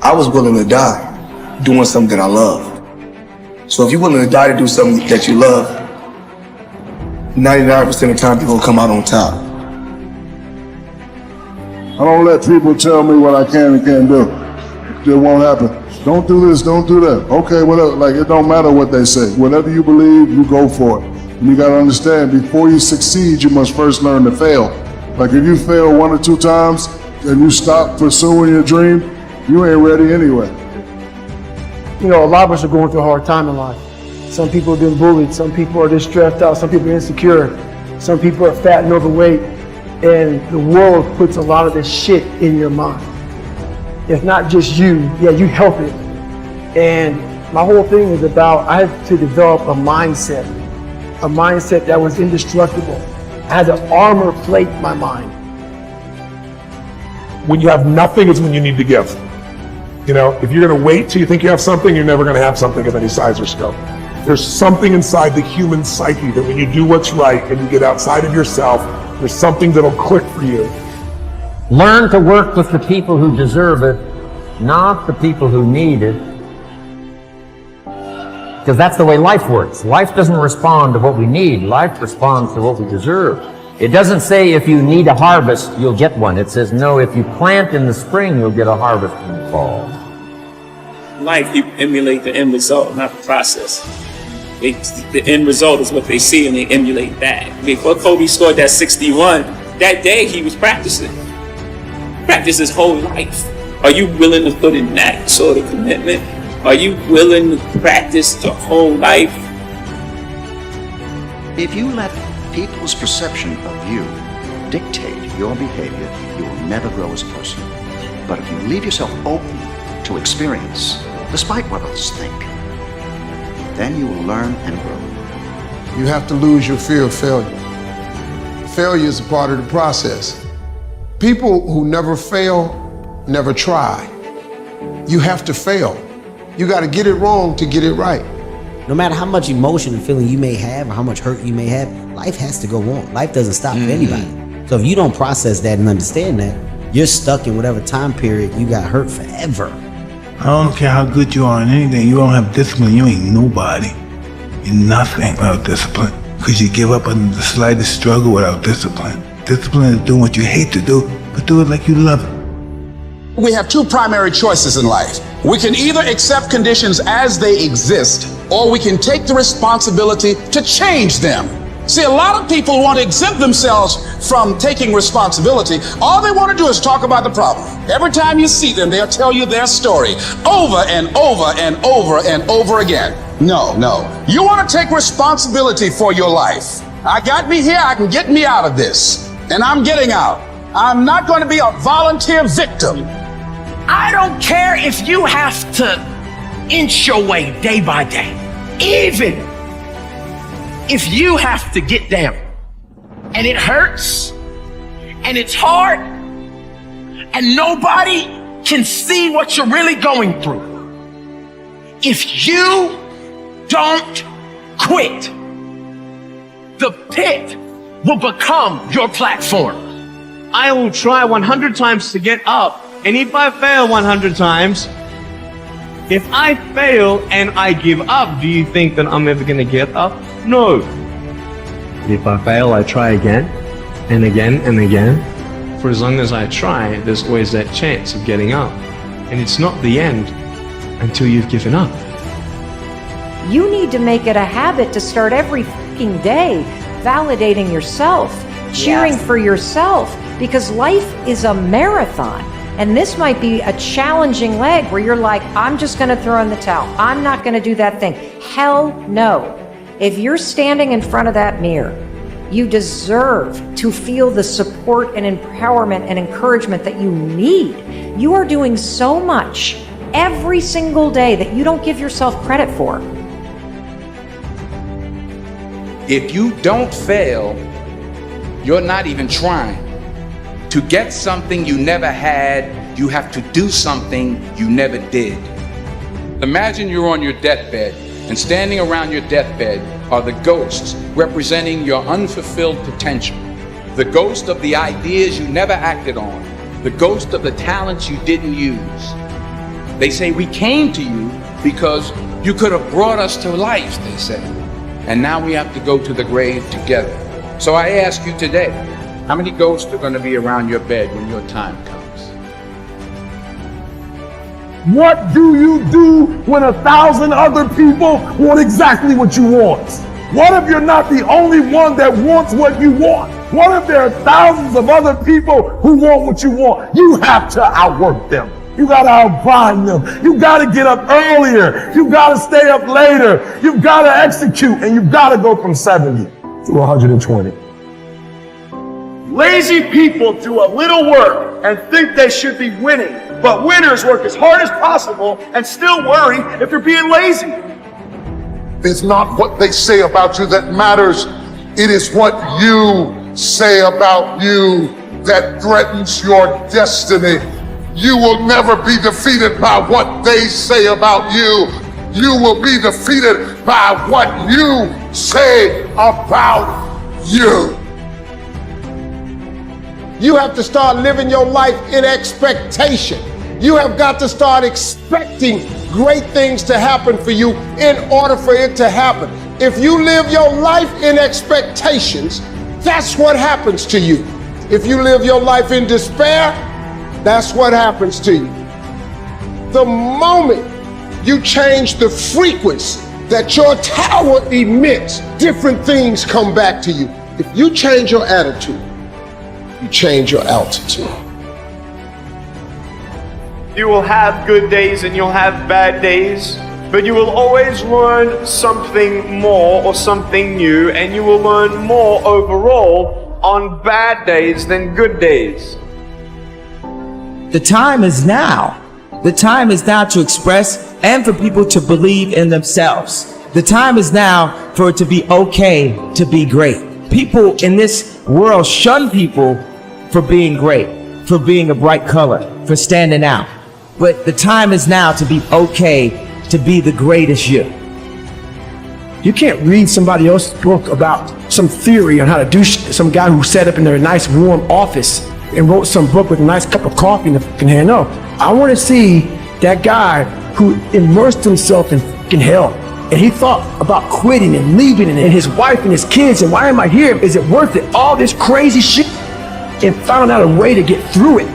I was willing to die doing something that I love. So if you're willing to die to do something that you love, 99% of the time you're gonna come out on top. I don't let people tell me what I can and can't do. It won't happen. Don't do this, don't do that. Okay, whatever. Like, it don't matter what they say. Whatever you believe, you go for it. And you gotta understand, before you succeed, you must first learn to fail. Like, if you fail 1 or 2 times and you stop pursuing your dream, you ain't ready anyway. You know, a lot of us are going through a hard time in life. Some people have been bullied, some people are just stressed out, some people are insecure, some people are fat and overweight, and the world puts a lot of this shit in your mind. It's not just you, yeah, you help it. And my whole thing was about, I had to develop a mindset that was indestructible. I had to armor plate my mind. When you have nothing is when you need to give. You know, if you're gonna wait till you think you have something, you're never gonna have something of any size or scope. There's something inside the human psyche that when you do what's right and you get outside of yourself, there's something that'll click for you. Learn to work with the people who deserve it, not the people who need it. Because that's the way life works. Life doesn't respond to what we need. Life responds to what we deserve. It doesn't say if you need a harvest, you'll get one. It says, no, if you plant in the spring, you'll get a harvest in the fall. Life, people emulate the end result, not the process. The end result is what they see and they emulate that. Before Kobe scored that 61, that day he was practicing. Practice his whole life. Are you willing to put in that sort of commitment? Are you willing to practice the whole life? If you let people's perception of you dictate your behavior, you will never grow as a person. But if you leave yourself open to experience, despite what others think, then you will learn and grow. You have to lose your fear of failure. Failure is a part of the process. People who never fail, never try. You have to fail. You got to get it wrong to get it right. No matter how much emotion and feeling you may have or how much hurt you may have, life has to go on. Life doesn't stop for anybody. So if you don't process that and understand that, you're stuck in whatever time period you got hurt forever. I don't care how good you are in anything, you don't have discipline, you ain't nobody. You're nothing without discipline. Because you give up under the slightest struggle without discipline. Discipline is doing what you hate to do, but do it like you love it. We have 2 primary choices in life. We can either accept conditions as they exist, or we can take the responsibility to change them. See, a lot of people want to exempt themselves from taking responsibility. All they want to do is talk about the problem. Every time you see them, they'll tell you their story over and over and over and over again. No. You want to take responsibility for your life. I got me here, I can get me out of this. And I'm getting out. I'm not going to be a volunteer victim. I don't care if you have to inch your way day by day. Even if you have to get down and it hurts and it's hard and nobody can see what you're really going through. If you don't quit, the pit will become your platform. I will try 100 times to get up, and if I fail 100 times, if I fail and I give up, do you think that I'm ever going to get up? No. If I fail, I try again and again and again. For as long as I try, there's always that chance of getting up. And it's not the end until you've given up. You need to make it a habit to start every fucking day validating yourself, cheering for yourself, because life is a marathon. And this might be a challenging leg where you're like, I'm just going to throw in the towel. I'm not going to do that thing. Hell no. If you're standing in front of that mirror, you deserve to feel the support and empowerment and encouragement that you need. You are doing so much every single day that you don't give yourself credit for. If you don't fail, you're not even trying. To get something you never had, you have to do something you never did. Imagine you're on your deathbed, and standing around your deathbed are the ghosts representing your unfulfilled potential. The ghost of the ideas you never acted on. The ghost of the talents you didn't use. They say we came to you because you could have brought us to life, they say. And now we have to go to the grave together. So I ask you today, how many ghosts are going to be around your bed when your time comes? What do you do when 1,000 other people want exactly what you want? What if you're not the only one that wants what you want? What if there are thousands of other people who want what you want? You have to outwork them. You gotta outbind them. You gotta get up earlier. You gotta stay up later. You gotta execute, and you gotta go from 70 to 120. Lazy people do a little work and think they should be winning, but winners work as hard as possible and still worry if they're being lazy. It's not what they say about you that matters. It is what you say about you that threatens your destiny. You will never be defeated by what they say about you. You will be defeated by what you say about you. You have to start living your life in expectation. You have got to start expecting great things to happen for you in order for it to happen. If you live your life in expectations, that's what happens to you. If you live your life in despair, that's what happens to you. The moment you change the frequency that your tower emits, different things come back to you. If you change your attitude, you change your altitude. You will have good days and you'll have bad days, but you will always learn something more or something new, and you will learn more overall on bad days than good days. The time is now. The time is now to express and for people to believe in themselves. The time is now for it to be okay to be great. People in this world shun people for being great, for being a bright color, for standing out. But the time is now to be okay to be the greatest you. You can't read somebody else's book about some theory on how to do some guy who sat up in their nice warm office and wrote some book with a nice cup of coffee in the fucking hand. No, I want to see that guy who immersed himself in fucking hell. And he thought about quitting and leaving and his wife and his kids, and why am I here? Is it worth it? All this crazy shit, and found out a way to get through it.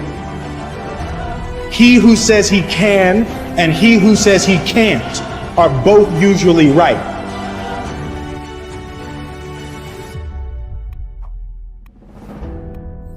He who says he can and he who says he can't are both usually right.